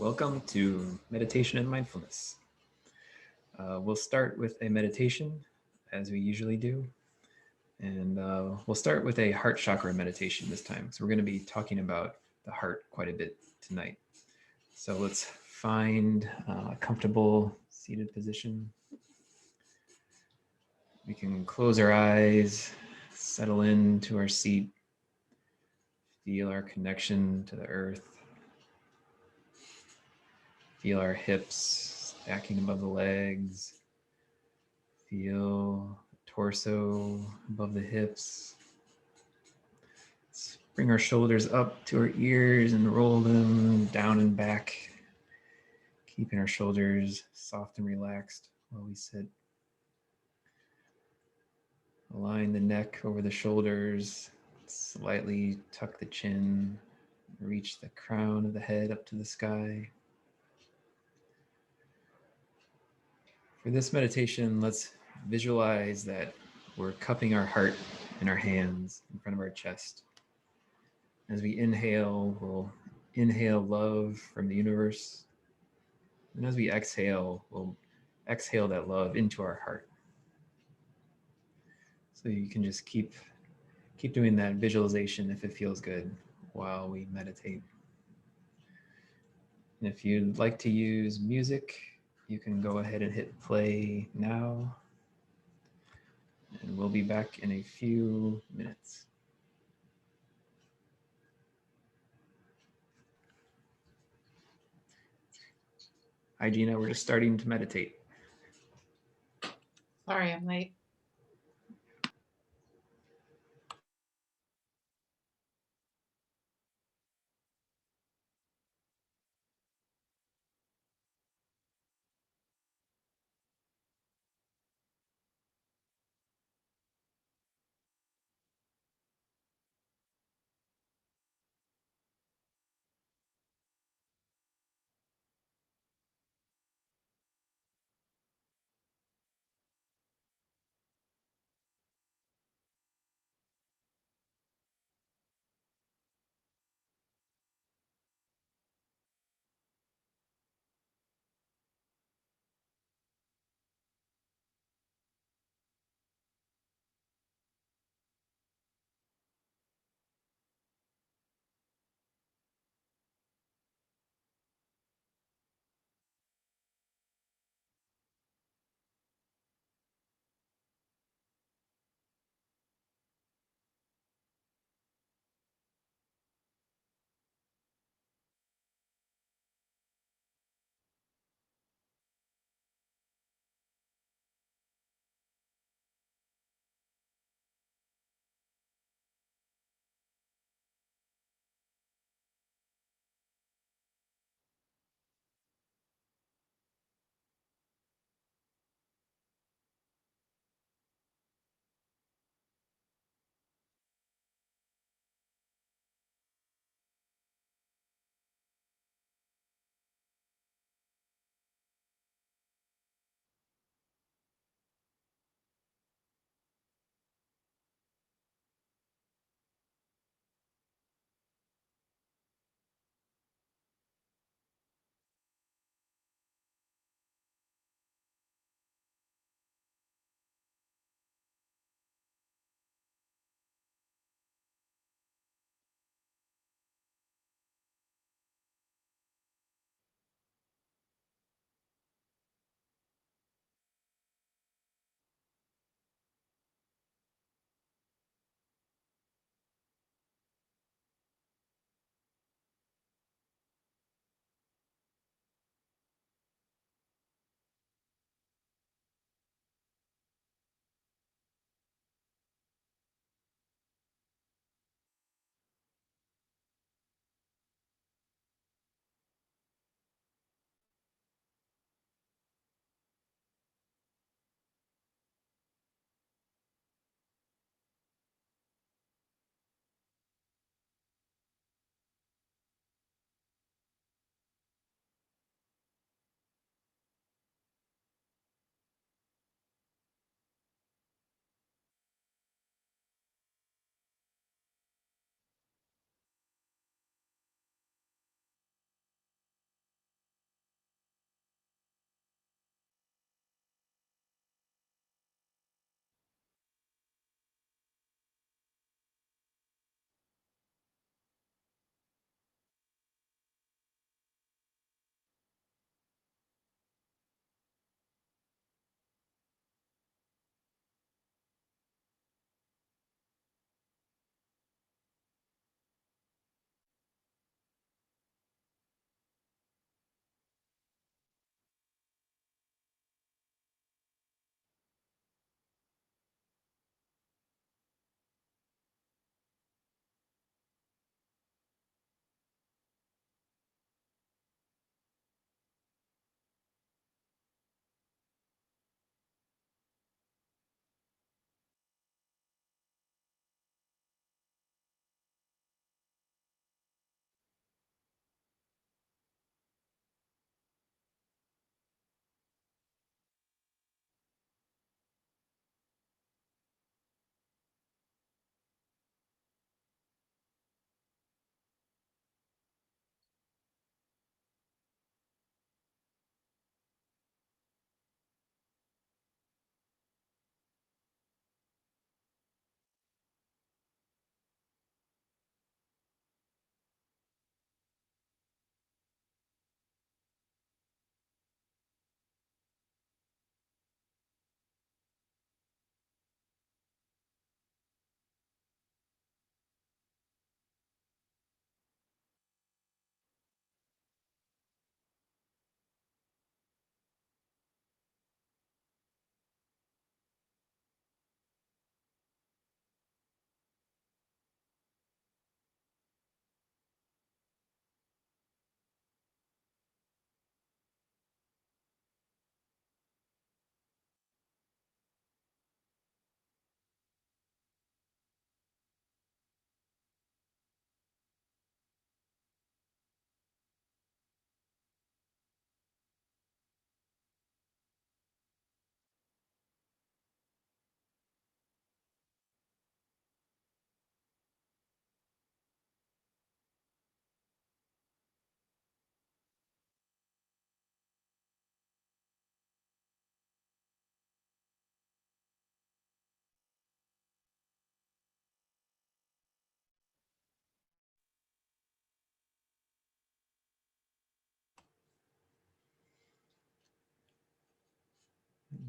Welcome to Meditation and Mindfulness. We'll start with a meditation as we usually do. And we'll start with a heart chakra meditation this time. So, we're going to be talking about the heart quite a bit tonight. So, let's find a comfortable seated position. We can close our eyes, settle into our seat, feel our connection to the earth. Feel our hips stacking above the legs. Feel the torso above the hips. Let's bring our shoulders up to our ears and roll them down and back, keeping our shoulders soft and relaxed while we sit. Align the neck over the shoulders, slightly tuck the chin, reach the crown of the head up to the sky. For this meditation, let's visualize that we're cupping our heart in our hands in front of our chest. As we inhale, we'll inhale love from the universe. And as we exhale, we'll exhale that love into our heart. So you can just keep doing that visualization if it feels good while we meditate. And if you'd like to use music, you can go ahead and hit play now. And we'll be back in a few minutes. Hi, Gina. We're just starting to meditate. Sorry, I'm late.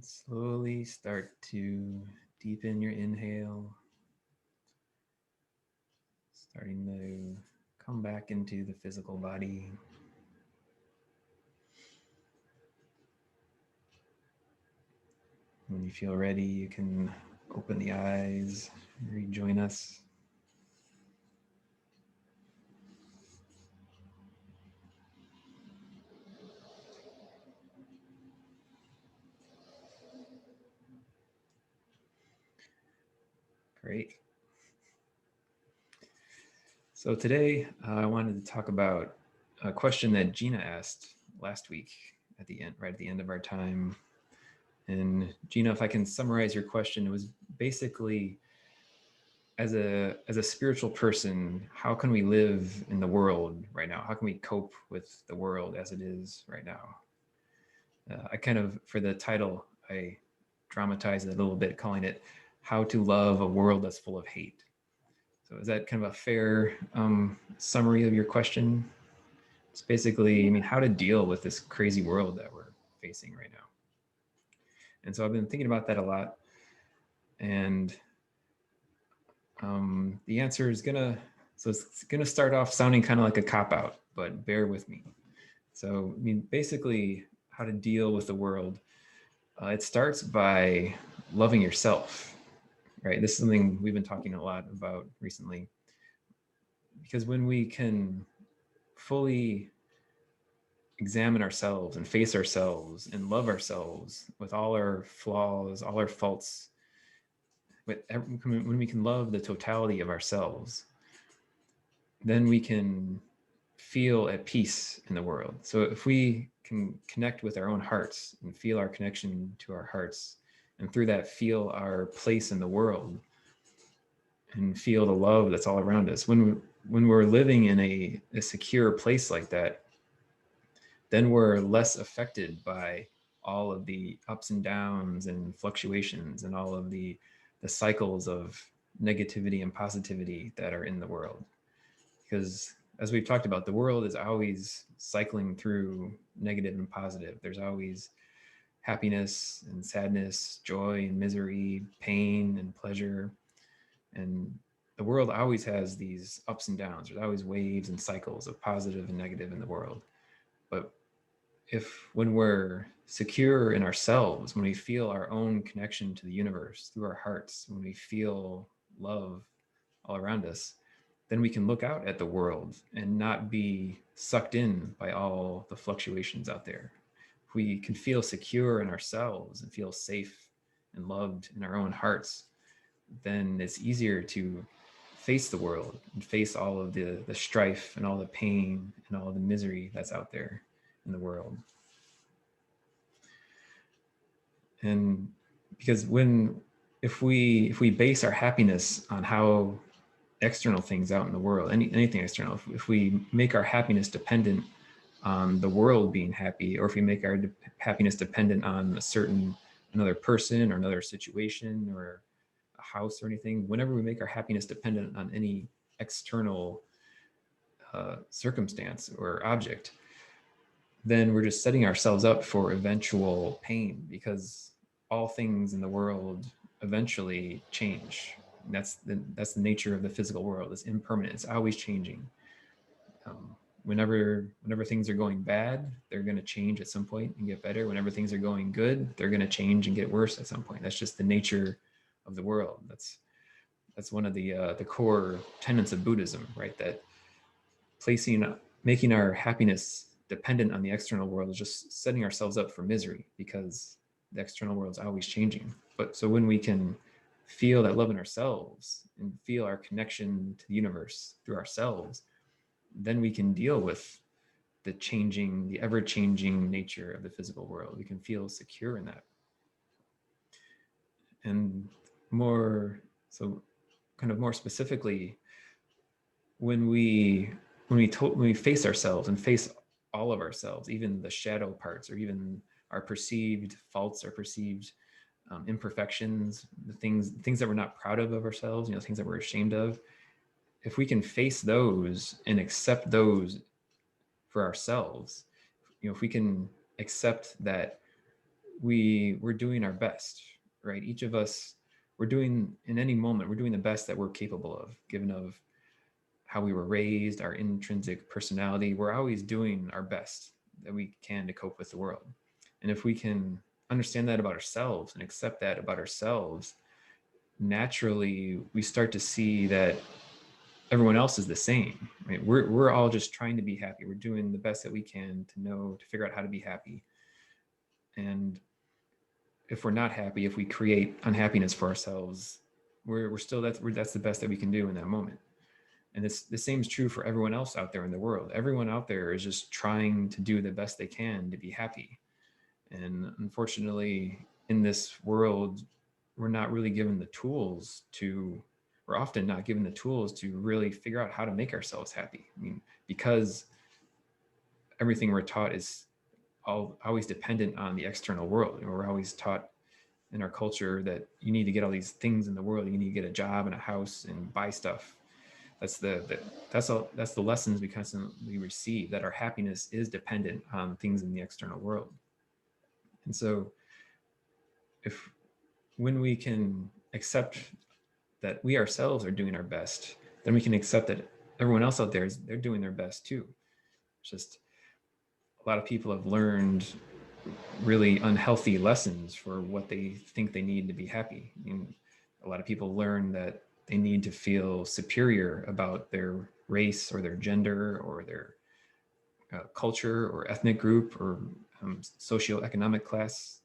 Slowly start to deepen your inhale, starting to come back into the physical body. When you feel ready, you can open the eyes, rejoin us. Great. So today I wanted to talk about a question that Gina asked last week at the end, right at the end of our time. And Gina, if I can summarize your question, it was basically, as a spiritual person, how can we live in the world right now? How can we cope with the world as it is right now? I kind of, for the title, I dramatized it a little bit, calling it "How to Love a World That's Full of Hate." So is that kind of a fair summary of your question? It's basically, I mean, how to deal with this crazy world that we're facing right now. And so I've been thinking about that a lot. And the answer is it's gonna start off sounding kind of like a cop out, but bear with me. So, I mean, basically, how to deal with the world. It starts by loving yourself, right? This is something we've been talking a lot about recently. Because when we can fully examine ourselves and face ourselves and love ourselves with all our flaws, all our faults, when we can love the totality of ourselves, then we can feel at peace in the world. So if we can connect with our own hearts and feel our connection to our hearts, and through that feel our place in the world and feel the love that's all around us, when we're living in a secure place like that, then we're less affected by all of the ups and downs and fluctuations and all of the cycles of negativity and positivity that are in the world. Because as we've talked about, the world is always cycling through negative and positive. There's always happiness and sadness, joy and misery, pain and pleasure. And the world always has these ups and downs. There's always waves and cycles of positive and negative in the world. But when we're secure in ourselves, when we feel our own connection to the universe through our hearts, when we feel love all around us, then we can look out at the world and not be sucked in by all the fluctuations out there. If we can feel secure in ourselves and feel safe and loved in our own hearts, then it's easier to face the world and face all of the strife and all the pain and all the misery that's out there in the world. And because if we base our happiness on how external things out in the world, anything external, if we make our happiness dependent on the world being happy, or if we make our happiness dependent on another person or another situation or a house or anything, whenever we make our happiness dependent on any external circumstance or object, then we're just setting ourselves up for eventual pain, because all things in the world eventually change. And that's the nature of the physical world. It's impermanent. It's always changing. Whenever things are going bad, they're going to change at some point and get better. Whenever things are going good, they're going to change and get worse at some point. That's just the nature of the world. That's one of the core tenets of Buddhism, right? That making our happiness dependent on the external world is just setting ourselves up for misery, because the external world is always changing. But so when we can feel that love in ourselves and feel our connection to the universe through ourselves, then we can deal with the ever-changing nature of the physical world. We can feel secure in that. And kind of more specifically, when we face ourselves and face all of ourselves, even the shadow parts, or even our perceived faults or perceived imperfections, the things that we're not proud of ourselves, things that we're ashamed of, if we can face those and accept those for ourselves, if we can accept that we're doing our best, right? Each of us, we're doing, in any moment, we're doing the best that we're capable of, given of how we were raised, our intrinsic personality. We're always doing our best that we can to cope with the world. And if we can understand that about ourselves and accept that about ourselves, naturally we start to see that everyone else is the same, right? We're all just trying to be happy. We're doing the best that we can to figure out how to be happy. And if we're not happy, if we create unhappiness for ourselves, we're still, that's the best that we can do in that moment. And the same is true for everyone else out there in the world. Everyone out there is just trying to do the best they can to be happy. And unfortunately, in this world, we're not really given the tools to, we're often not given the tools to really figure out how to make ourselves happy. I mean, because everything we're taught is always dependent on the external world. You know, we're always taught in our culture that you need to get all these things in the world. You need to get a job and a house and buy stuff. That's that's the lessons we constantly receive, that our happiness is dependent on things in the external world. And so if when we can accept that we ourselves are doing our best, then we can accept that everyone else out there they're doing their best too. It's just a lot of people have learned really unhealthy lessons for what they think they need to be happy. I mean, a lot of people learn that they need to feel superior about their race or their gender or their culture or ethnic group or socioeconomic class.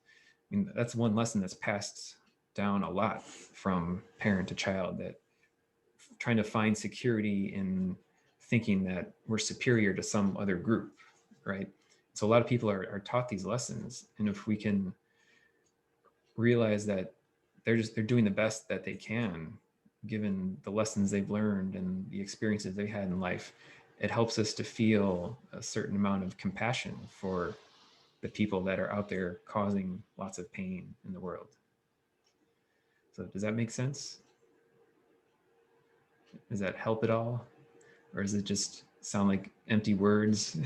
I mean, that's one lesson that's passed down a lot from parent to child, that trying to find security in thinking that we're superior to some other group, right? So a lot of people are taught these lessons. And if we can realize that they're doing the best that they can, given the lessons they've learned and the experiences they had in life, it helps us to feel a certain amount of compassion for the people that are out there causing lots of pain in the world. So does that make sense? Does that help at all? Or does it just sound like empty words?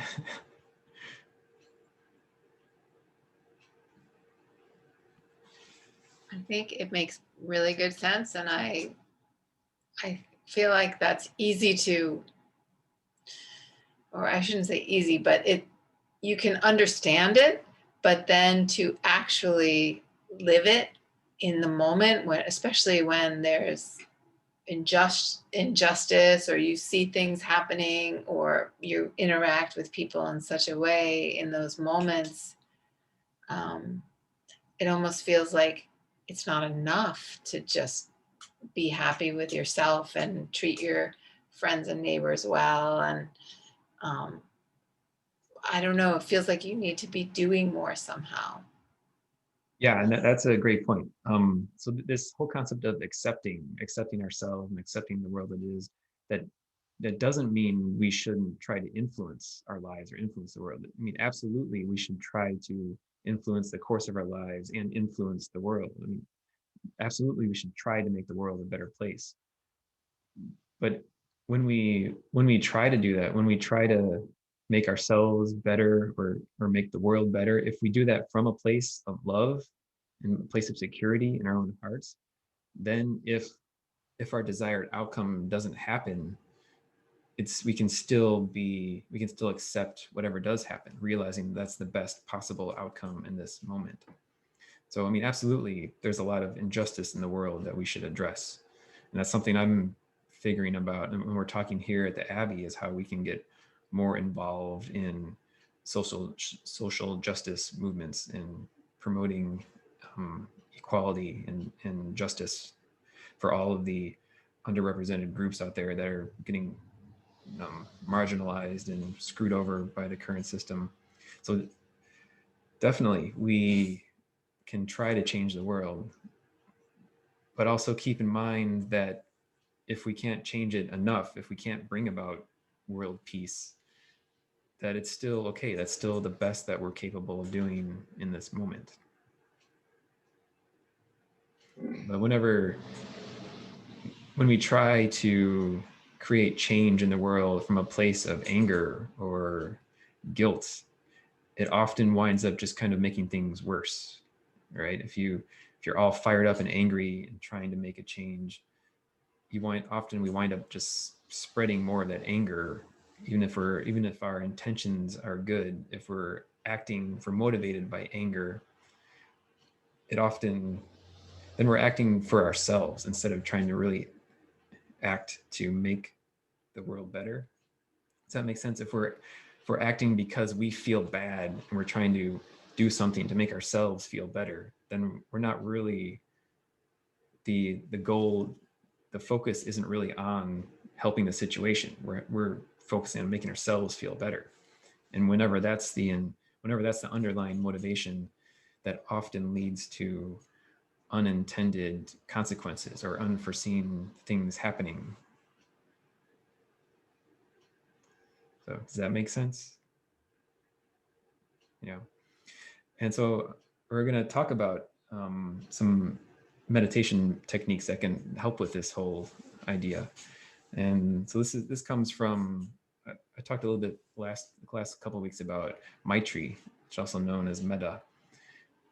I think it makes really good sense, and I feel like that's easy to, or I shouldn't say easy, but you can understand it, but then to actually live it in the moment, when, especially when there's injustice, or you see things happening, or you interact with people in such a way in those moments, it almost feels like it's not enough to just be happy with yourself and treat your friends and neighbors well. And um, I don't know, it feels like you need to be doing more somehow. Yeah, and that's a great point. So this whole concept of accepting ourselves and accepting the world that is, that that doesn't mean we shouldn't try to influence our lives or influence the world. I mean, absolutely, we should try to influence the course of our lives and influence the world. I mean, absolutely, we should try to make the world a better place. But when we try to do that, when we try to make ourselves better or make the world better, if we do that from a place of love and a place of security in our own hearts, then if our desired outcome doesn't happen, we can still accept whatever does happen, realizing that's the best possible outcome in this moment. So I mean, absolutely, there's a lot of injustice in the world that we should address, and that's something I'm figuring about. And when we're talking here at the Abbey, is how we can get more involved in social justice movements and promoting equality and justice for all of the underrepresented groups out there that are getting marginalized and screwed over by the current system. So definitely, we can try to change the world, but also keep in mind that if we can't change it enough, if we can't bring about world peace, that it's still okay. That's still the best that we're capable of doing in this moment. But when we try to create change in the world from a place of anger or guilt, it often winds up just kind of making things worse. right? If you're all fired up and angry and trying to make a change, we wind up just spreading more of that anger, even if our intentions are good. If we're motivated by anger, it often then we're acting for ourselves instead of trying to really act to make the world better. Does that make sense? If we're acting because we feel bad and we're trying to do something to make ourselves feel better, then we're not really the goal. The focus isn't really on helping the situation. We're focusing on making ourselves feel better. And whenever that's the underlying motivation, that often leads to unintended consequences or unforeseen things happening. So does that make sense? Yeah. And so we're going to talk about some meditation techniques that can help with this whole idea. And so this comes from I talked a little bit the last couple of weeks about Maitri, which is also known as metta.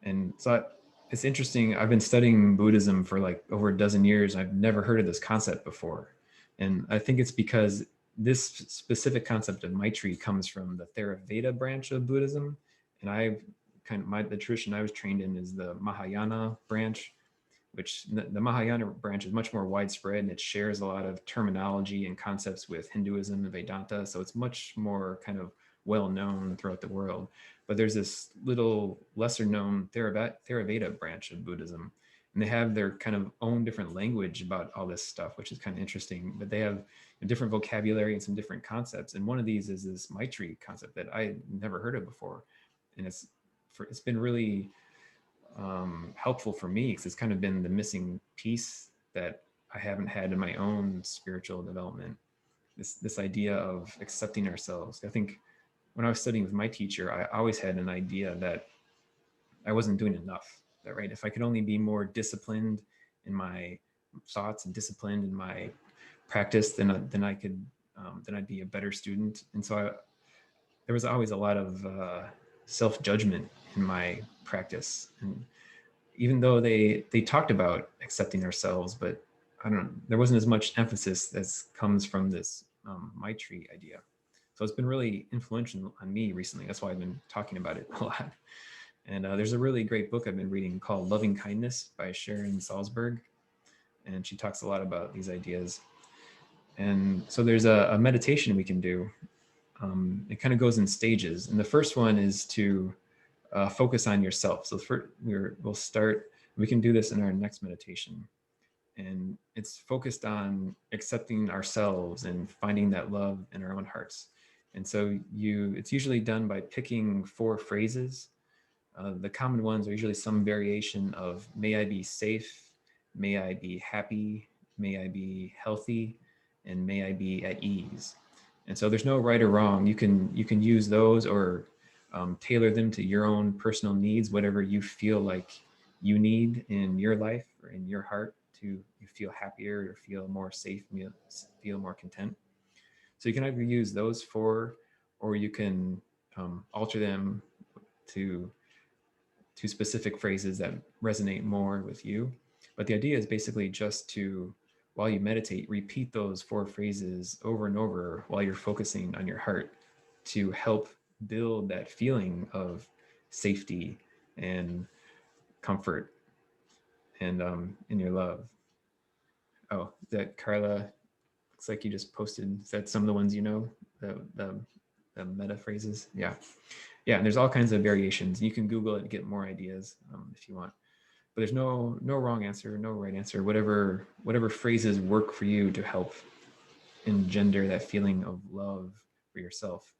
And so it's interesting. I've been studying Buddhism for like over a dozen years. I've never heard of this concept before. And I think it's because this specific concept of Maitri comes from the Theravada branch of Buddhism. And the tradition I was trained in is the Mahayana branch, which the Mahayana branch is much more widespread and it shares a lot of terminology and concepts with Hinduism and Vedanta. So it's much more kind of well known throughout the world. But there's this little lesser known Theravada branch of Buddhism. And they have their kind of own different language about all this stuff, which is kind of interesting. But they have a different vocabulary and some different concepts. And one of these is this Maitri concept that I had never heard of before. And it's been really helpful for me because it's kind of been the missing piece that I haven't had in my own spiritual development. This idea of accepting ourselves. I think when I was studying with my teacher, I always had an idea that I wasn't doing enough. That right, if I could only be more disciplined in my thoughts and disciplined in my practice, then I could then I'd be a better student. And so there was always a lot of self judgment in my practice, and even though they talked about accepting ourselves, but there wasn't as much emphasis as comes from this Maitri idea. So it's been really influential on me recently. That's why I've been talking about it a lot. And there's a really great book I've been reading called Loving Kindness by Sharon Salzberg. And she talks a lot about these ideas. And so there's a meditation we can do. It kind of goes in stages. And the first one is to focus on yourself. So we can do this in our next meditation. And it's focused on accepting ourselves and finding that love in our own hearts. And so it's usually done by picking 4 phrases. The common ones are usually some variation of may I be safe, may I be happy, may I be healthy, and may I be at ease. And so there's no right or wrong. You can use those or tailor them to your own personal needs, whatever you feel like you need in your life or in your heart to you feel happier or feel more safe, feel more content. So you can either use those 4, or you can alter them to specific phrases that resonate more with you. But the idea is basically just to, while you meditate, repeat those 4 phrases over and over while you're focusing on your heart to help build that feeling of safety and comfort and in your love. Oh, that Carla, looks like you just posted. Is that some of the ones you know? The meta phrases? Yeah. Yeah, and there's all kinds of variations. You can Google it and get more ideas if you want. But there's no wrong answer, no right answer. Whatever phrases work for you to help engender that feeling of love for yourself.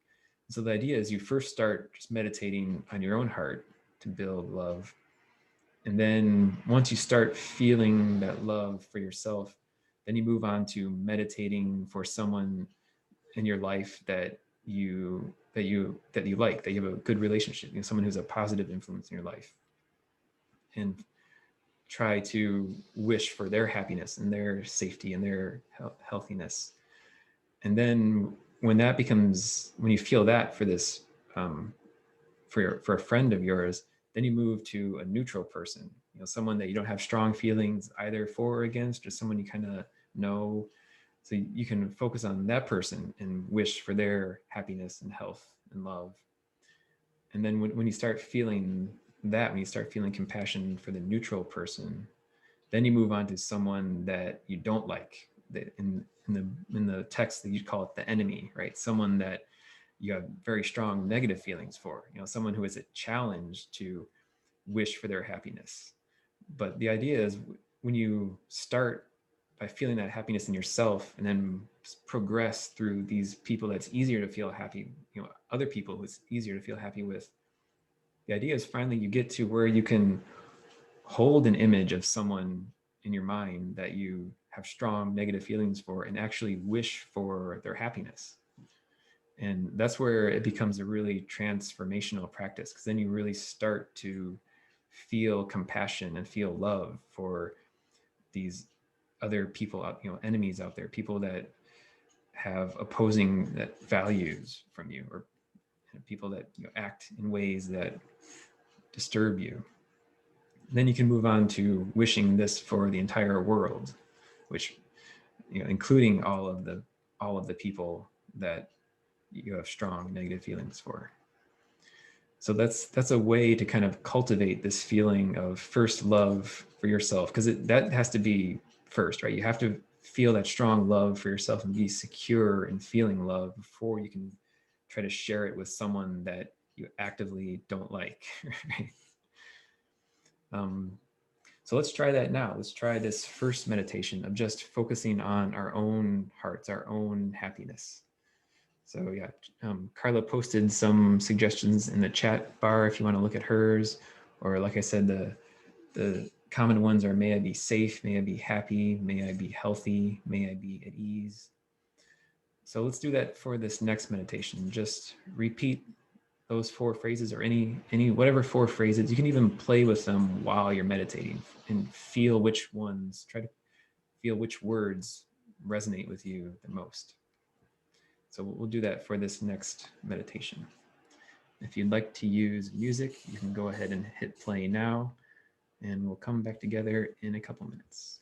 So the idea is you first start just meditating on your own heart to build love. And then once you start feeling that love for yourself, then you move on to meditating for someone in your life that you like, that you have a good relationship, someone who's a positive influence in your life, and try to wish for their happiness and their safety and their healthiness. And then when you feel that for this for a friend of yours, Then you move to a neutral person, someone that you don't have strong feelings either for or against, just someone you kind of know. So you can focus on that person and wish for their happiness and health and love. And then when you start feeling that, when you start feeling compassion for the neutral person, then you move on to someone that you don't like. In the text, that you'd call it the enemy, right? Someone that you have very strong negative feelings for. Someone who is a challenge to wish for their happiness. But the idea is, when you start by feeling that happiness in yourself and then progress through these people that's easier to feel happy, other people who it's easier to feel happy with, the idea is finally you get to where you can hold an image of someone in your mind that you have strong negative feelings for and actually wish for their happiness. And that's where it becomes a really transformational practice, because then you really start to feel compassion and feel love for these other people out, enemies out there, people that have opposing that values from you, or people that act in ways that disturb you. Then you can move on to wishing this for the entire world, which, including all of the people that you have strong negative feelings for. So that's a way to kind of cultivate this feeling of first love for yourself, because that has to be first, right? You have to feel that strong love for yourself and be secure in feeling love before you can try to share it with someone that you actively don't like. Right? um, so let's try that now. Let's try this first meditation of just focusing on our own hearts, our own happiness. So yeah, Carla posted some suggestions in the chat bar if you want to look at hers. Or like I said, the common ones are: may I be safe, may I be happy, may I be healthy, may I be at ease. So let's do that for this next meditation. Just repeat those four phrases, or any whatever four phrases. You can even play with them while you're meditating and feel which ones, try to feel which words resonate with you the most. So we'll do that for this next meditation. If you'd like to use music, you can go ahead and hit play now, and we'll come back together in a couple minutes.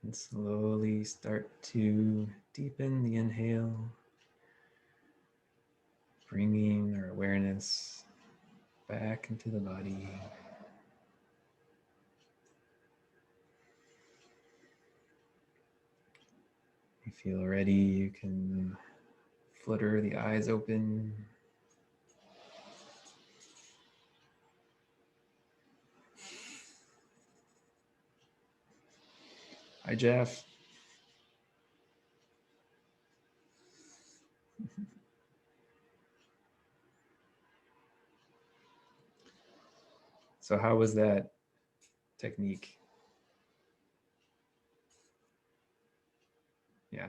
And slowly start to deepen the inhale, bringing our awareness back into the body. If you feel ready, you can flutter the eyes open. Hi, Jeff. So how was that technique? Yeah.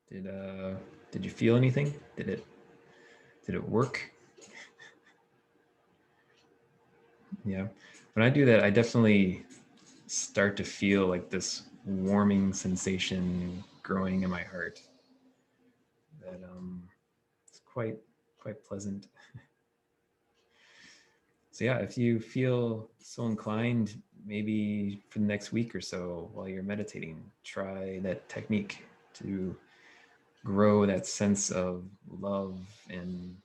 Did you feel anything? Did it work? Yeah. When I do that, I definitely start to feel like this warming sensation growing in my heart. That it's quite pleasant. So yeah, if you feel so inclined, maybe for the next week or so while you're meditating, try that technique to grow that sense of love and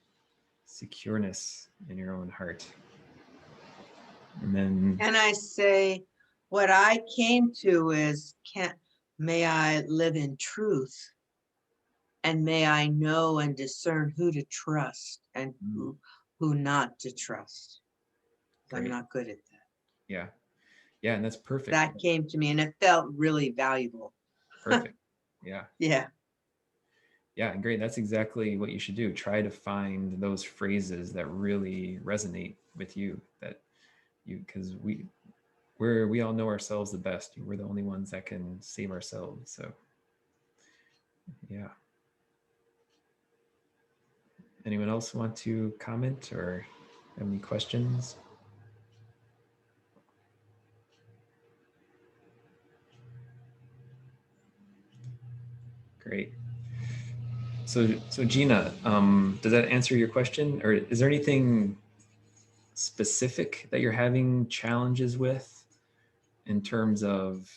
secureness in your own heart. And then, And I say, what I came to is, may I live in truth, and may I know and discern who to trust and who not to trust. I'm not good at that. Yeah. Yeah, and that's perfect. That came to me, and it felt really valuable. Perfect. Yeah. Yeah. Yeah, and great. That's exactly what you should do. Try to find those phrases that really resonate with you, that you, because we all know ourselves the best. We're the only ones that can save ourselves. So yeah. Anyone else want to comment or have any questions? Great. So Gina, does that answer your question, or is there anything specific that you're having challenges with in terms of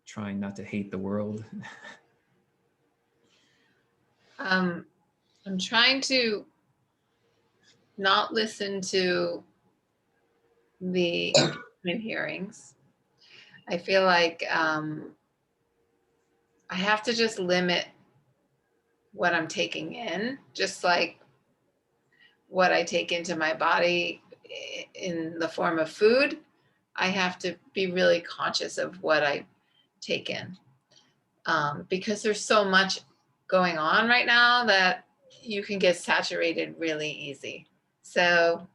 trying not to hate the world? I'm trying to not listen to the engagement hearings. I feel like I have to just limit what I'm taking in, just like what I take into my body in the form of food. I have to be really conscious of what I take in, because there's so much going on right now that you can get saturated really easy. So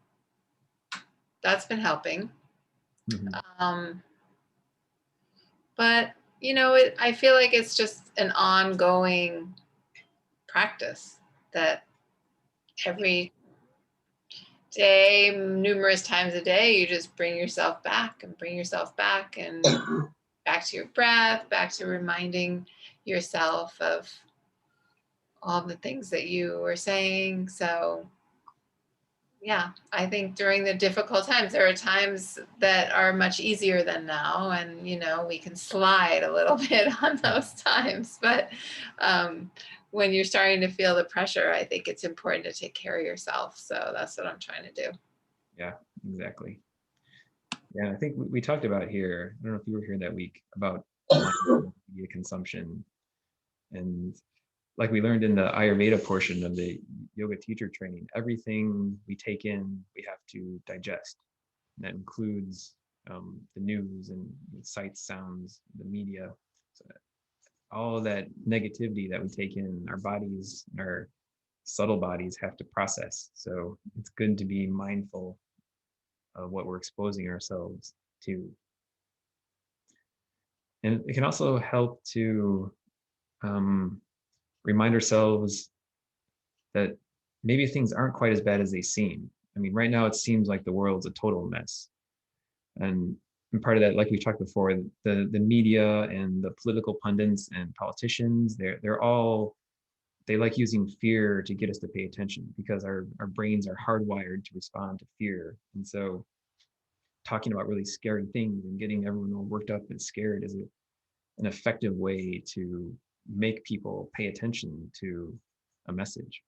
that's been helping. Mm-hmm. But, I feel like it's just an ongoing practice that every day, numerous times a day, you just bring yourself back and back to your breath, back to reminding yourself of all the things that you were saying. So yeah, I think during the difficult times, there are times that are much easier than now. And, we can slide a little bit on those times. But when you're starting to feel the pressure, I think it's important to take care of yourself. So that's what I'm trying to do. Yeah, exactly. Yeah, I think we talked about here, I don't know if you were here that week, about media consumption. And like we learned in the Ayurveda portion of the yoga teacher training, everything we take in, we have to digest. And that includes the news and sights, sounds, the media. So all of that negativity that we take in, our bodies, our subtle bodies have to process. So it's good to be mindful of what we're exposing ourselves to. And it can also help to remind ourselves that maybe things aren't quite as bad as they seem. I mean, right now it seems like the world's a total mess. And part of that, like we talked before, the media and the political pundits and politicians, they're all, they like using fear to get us to pay attention because our brains are hardwired to respond to fear. And so talking about really scary things and getting everyone all worked up and scared is an effective way to make people pay attention to a message.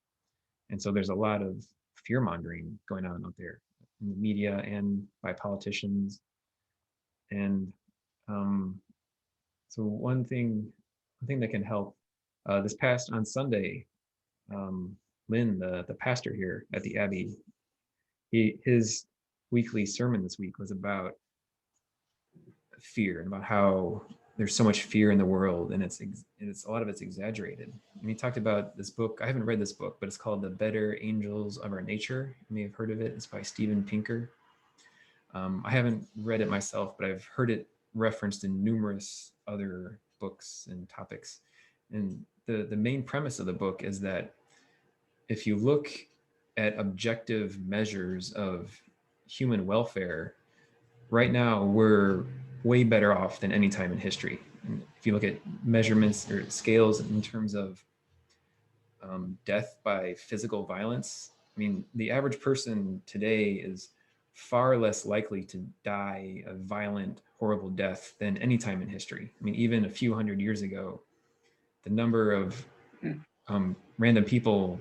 And so there's a lot of fear mongering going on out there in the media and by politicians. And so one thing that can help, this past on Sunday, Lynn, the pastor here at the Abbey, his weekly sermon this week was about fear and about how there's so much fear in the world, and it's a lot of it's exaggerated. And he talked about this book. I haven't read this book, but it's called The Better Angels of Our Nature. You may have heard of it. It's by Steven Pinker. I haven't read it myself, but I've heard it referenced in numerous other books and topics. And the main premise of the book is that if you look at objective measures of human welfare, right now we're way better off than any time in history. And if you look at measurements or scales in terms of death by physical violence, I mean, the average person today is far less likely to die a violent, horrible death than any time in history. I mean, even a few hundred years ago, the number of random people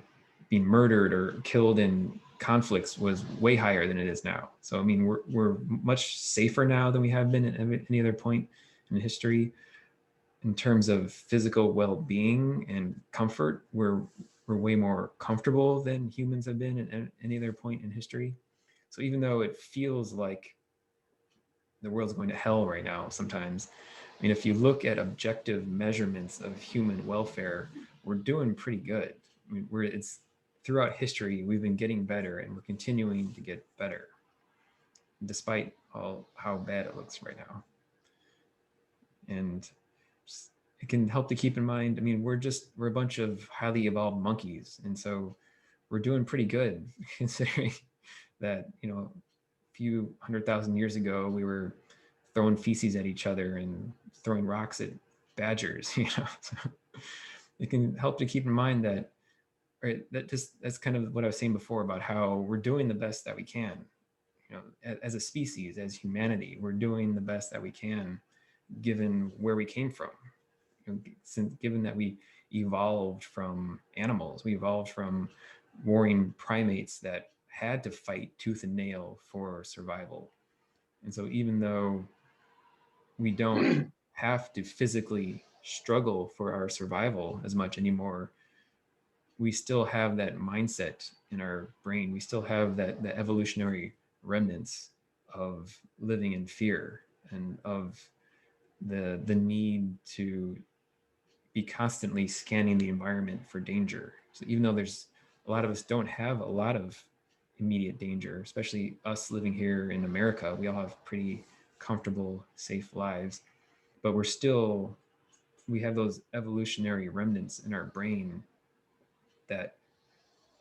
being murdered or killed in conflicts was way higher than it is now. So, I mean, we're much safer now than we have been at any other point in history. In terms of physical well-being and comfort, we're way more comfortable than humans have been at any other point in history. So even though it feels like the world's going to hell right now sometimes, I mean, if you look at objective measurements of human welfare, we're doing pretty good. I mean, it's throughout history, we've been getting better, and we're continuing to get better despite all how bad it looks right now. And it can help to keep in mind, I mean, we're a bunch of highly evolved monkeys. And so we're doing pretty good considering that, a few 100,000 years ago, we were throwing feces at each other and throwing rocks at badgers, So it can help to keep in mind that, right, that's kind of what I was saying before about how we're doing the best that we can. As a species, as humanity, we're doing the best that we can given where we came from. Since given that we evolved from animals, we evolved from warring primates that had to fight tooth and nail for survival. And so even though we don't have to physically struggle for our survival as much anymore, we still have that mindset in our brain. We still have the evolutionary remnants of living in fear and of the need to be constantly scanning the environment for danger. So even though there's a lot of us don't have a lot of immediate danger, especially us living here in America, we all have pretty comfortable, safe lives, but we have those evolutionary remnants in our brain that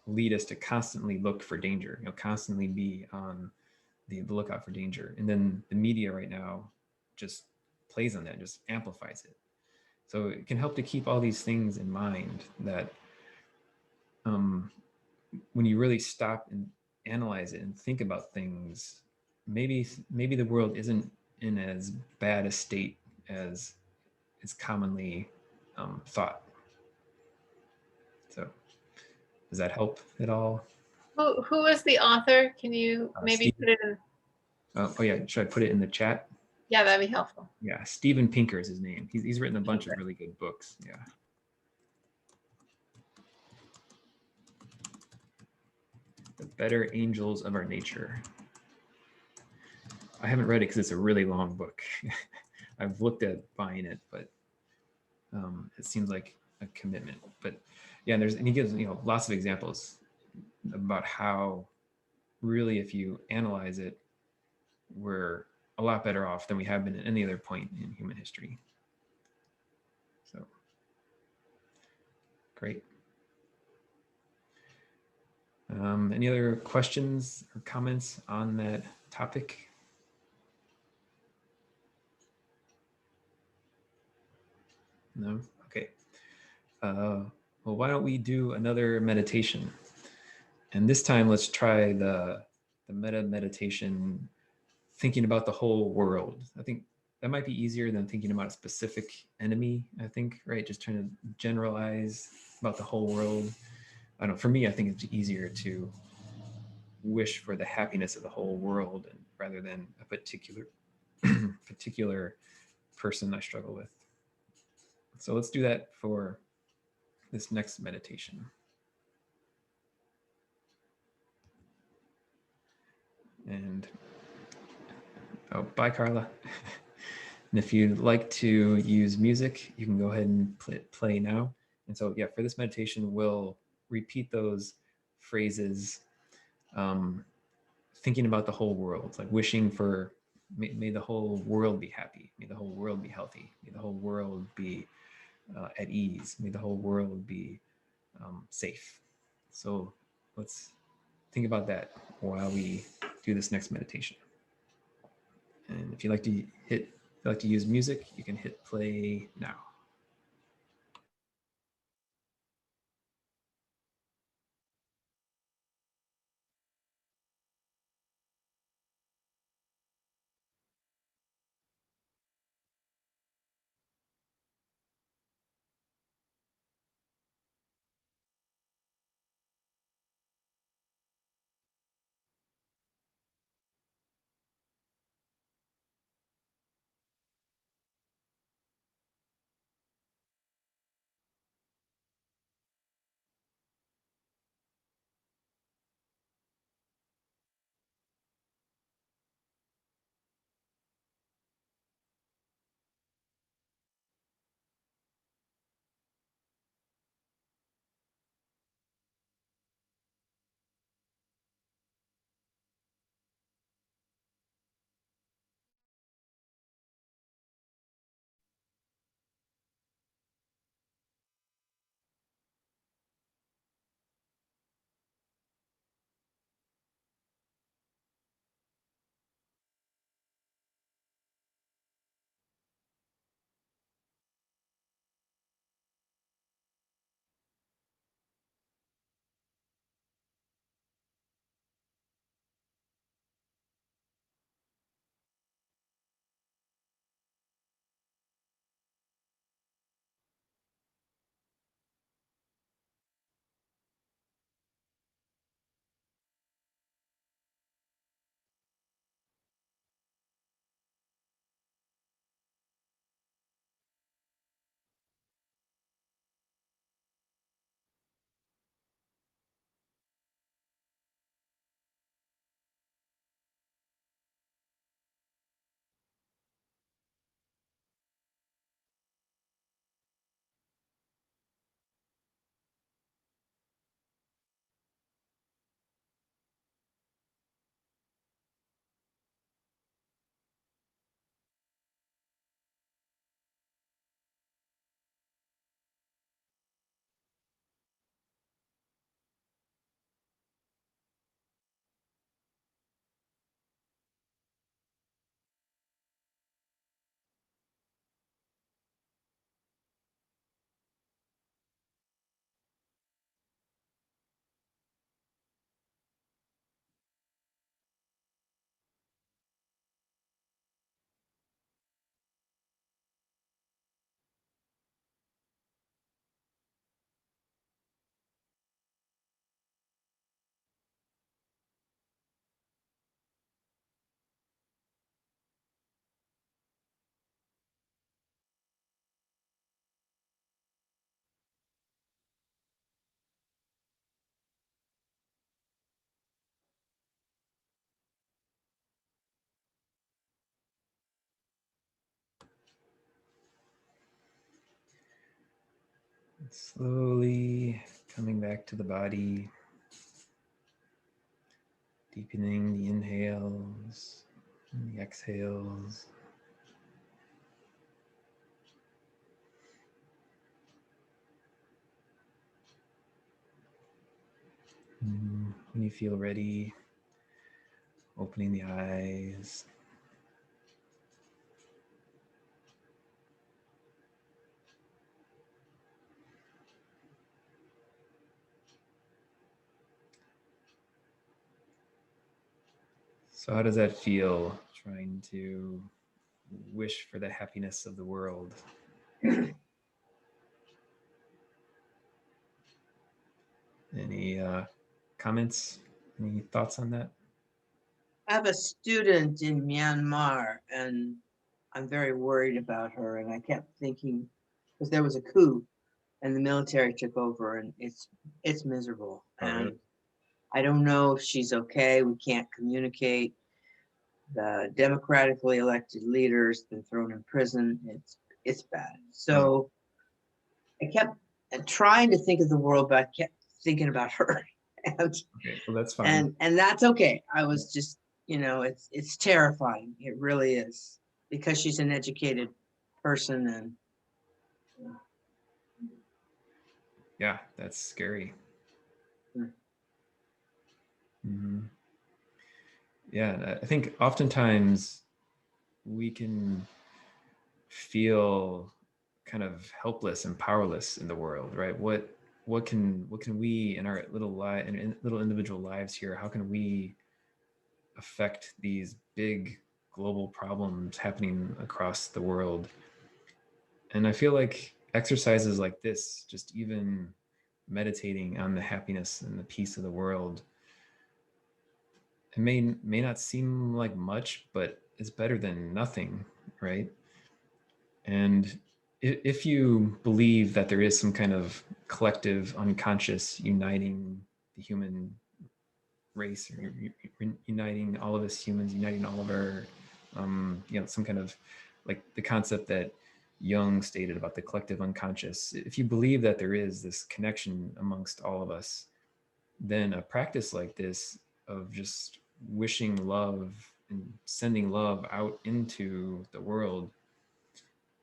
lead us to constantly look for danger, constantly be on the lookout for danger. And then the media right now just plays on that, just amplifies it. So it can help to keep all these things in mind, that when you really stop and analyze it and think about things, maybe the world isn't in as bad a state as it's commonly thought. So does that help at all? Who was the author? Can you maybe put it in? Oh yeah, should I put it in the chat? Yeah, that'd be helpful. Yeah, Steven Pinker is his name. He's written a bunch of really good books. Yeah. The Better Angels of Our Nature. I haven't read it because it's a really long book. I've looked at buying it, but it seems like a commitment. But yeah, and he gives lots of examples about how really, if you analyze it, we're a lot better off than we have been at any other point in human history. So great. Any other questions or comments on that topic? No? Okay. Well, why don't we do another meditation? And this time, let's try the metta meditation thinking about the whole world. I think that might be easier than thinking about a specific enemy, I think, right? Just trying to generalize about the whole world. I don't know, for me, I think it's easier to wish for the happiness of the whole world and rather than a particular person I struggle with. So let's do that for this next meditation. And oh, bye, Carla. And if you'd like to use music, you can go ahead and play now. And so, yeah, for this meditation, we'll repeat those phrases, thinking about the whole world, like wishing for, may the whole world be happy, may the whole world be healthy, may the whole world be at ease, may the whole world be safe. So let's think about that while we do this next meditation. And if you like to use music, you can hit play now. Slowly coming back to the body, deepening the inhales and the exhales. When you feel ready, opening the eyes. So how does that feel trying to wish for the happiness of the world. Any comments? Any thoughts on that? I have a student in Myanmar, and I'm very worried about her. And I kept thinking, because there was a coup, and the military took over, and it's miserable. Oh, And really? I don't know if she's okay. We can't communicate. The democratically elected leader's been thrown in prison. It's bad. So I kept trying to think of the world, but I kept thinking about her. And Okay, well, that's fine. and that's okay. I was just, it's terrifying. It really is, because she's an educated person. And Yeah, that's scary. Mm. Mm-hmm. Yeah, I think oftentimes we can feel kind of helpless and powerless in the world, right? What can we in our little individual lives here? How can we affect these big global problems happening across the world? And I feel like exercises like this, just even meditating on the happiness and the peace of the world, it may not seem like much, but it's better than nothing, right? And if you believe that there is some kind of collective unconscious uniting the human race, or uniting all of us humans, uniting all of our, some kind of, like the concept that Jung stated about the collective unconscious, if you believe that there is this connection amongst all of us, then a practice like this of just wishing love and sending love out into the world,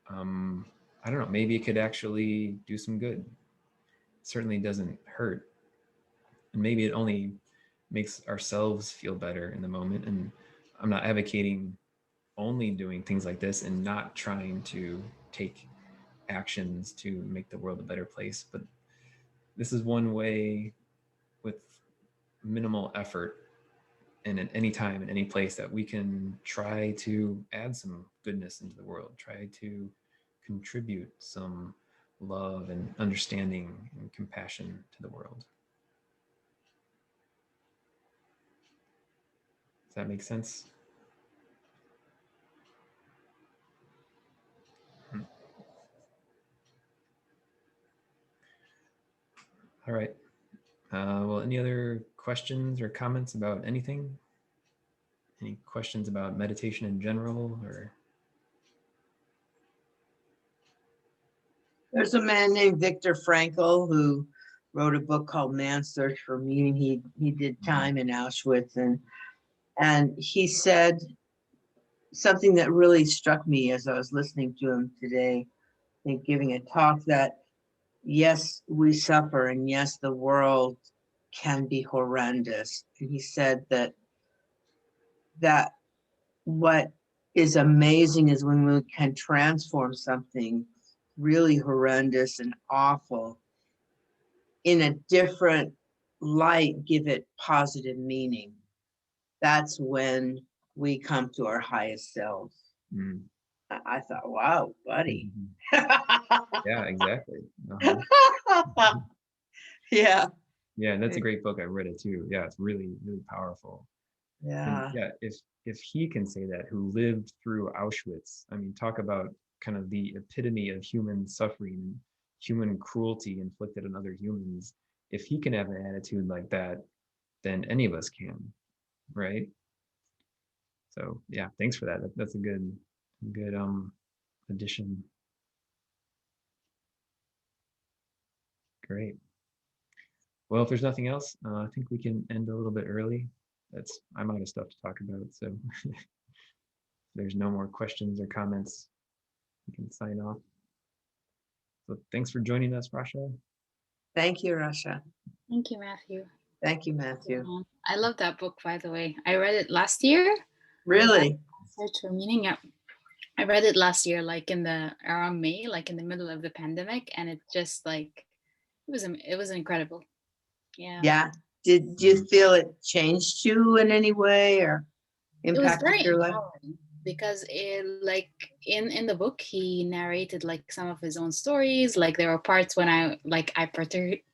I don't know, maybe it could actually do some good. It certainly doesn't hurt. And maybe it only makes ourselves feel better in the moment. And I'm not advocating only doing things like this and not trying to take actions to make the world a better place. But this is one way, with minimal effort and at any time, in any place, that we can try to add some goodness into the world, try to contribute some love and understanding and compassion to the world. Does that make sense? All right. Well, any other questions or comments about anything? Any questions about meditation in general, or? there's a man named Viktor Frankl who wrote a book called Man's Search for Meaning. He did time in Auschwitz, and he said something that really struck me as I was listening to him today, I think giving a talk, that yes, we suffer, and yes, the world can be horrendous. And he said that what is amazing is when we can transform something really horrendous and awful in a different light, give it positive meaning. That's when we come to our highest selves. Mm. I thought, wow, buddy. Yeah, exactly. Uh-huh. Yeah. Yeah, that's a great book. I read it too. Yeah, it's really, really powerful. And Yeah. yeah, if he can say that, who lived through Auschwitz, I mean, talk about kind of the epitome of human suffering and human cruelty inflicted on other humans. If he can have an attitude like that, then any of us can, right? So yeah, thanks for that. That's a good addition. Great. Well, if there's nothing else, I think we can end a little bit early. I'm out of stuff to talk about, so if there's no more questions or comments, we can sign off. So thanks for joining us, Rasha. Thank you, Rasha. Thank you, Matthew. Thank you, Matthew. I love that book, by the way. I read it last year. Really? Search for Meaning. Yeah. I read it last year, like around May, like in the middle of the pandemic, and it just like it was incredible. Yeah. Yeah. Did you feel it changed you in any way, or? It was impacted very your life? empowering because like in the book he narrated like some of his own stories. Like there were parts when I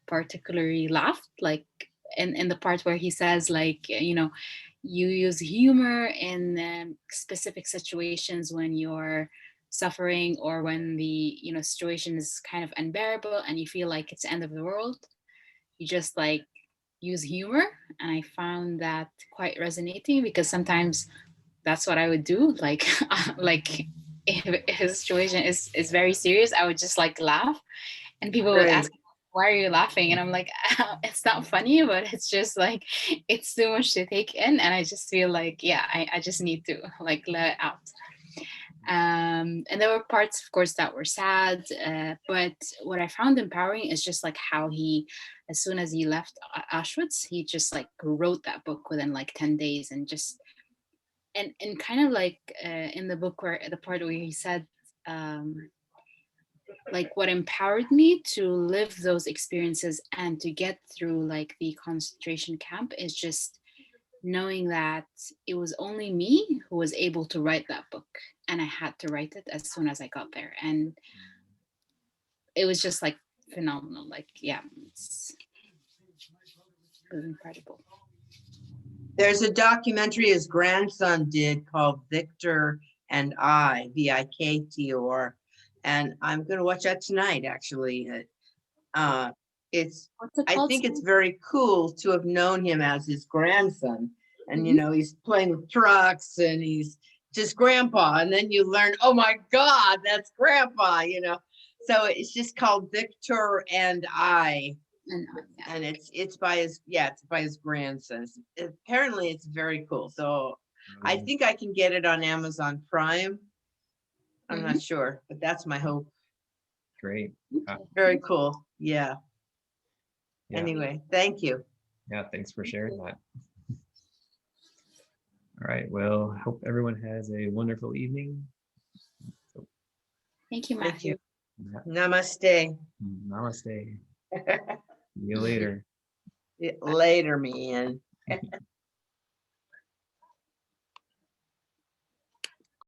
particularly laughed, like in the part where he says like, you use humor in specific situations when you're suffering or when the situation is kind of unbearable and you feel like it's the end of the world. You just like use humor, and I found that quite resonating because sometimes that's what I would do. Like, like if a situation is very serious, I would just like laugh, and people would Right. ask, "Why are you laughing?" And I'm like, "It's not funny, but it's just like it's too much to take in, and I just feel like, yeah, I just need to like let it out." And there were parts, of course, that were sad, but what I found empowering is just like how he, as soon as he left Auschwitz, he just like wrote that book within like 10 days, and just and kind of like in the book where the part where he said, like what empowered me to live those experiences and to get through like the concentration camp is just knowing that it was only me who was able to write that book, and I had to write it as soon as I got there, and it was just like phenomenal. Like, yeah, it was incredible. There's a documentary his grandson did called Victor and I, Viktor, and I'm going to watch that tonight, actually. It's, What's it I called? think it's very cool to have known him as his grandson. And, you Mhm. know, he's playing with trucks and he's just grandpa. And then you learn, oh my God, that's grandpa, you know. So it's just called Victor and I. And, yeah. And it's by his grandson. Apparently it's very cool. So I think I can get it on Amazon Prime. I'm not sure, but that's my hope. Great. Very cool. Yeah. Yeah. Anyway, thank you. Yeah, thanks for sharing that. All right, well, hope everyone has a wonderful evening. Thank you, Thank you. Matthew. Namaste. Namaste. See you later. Later, man.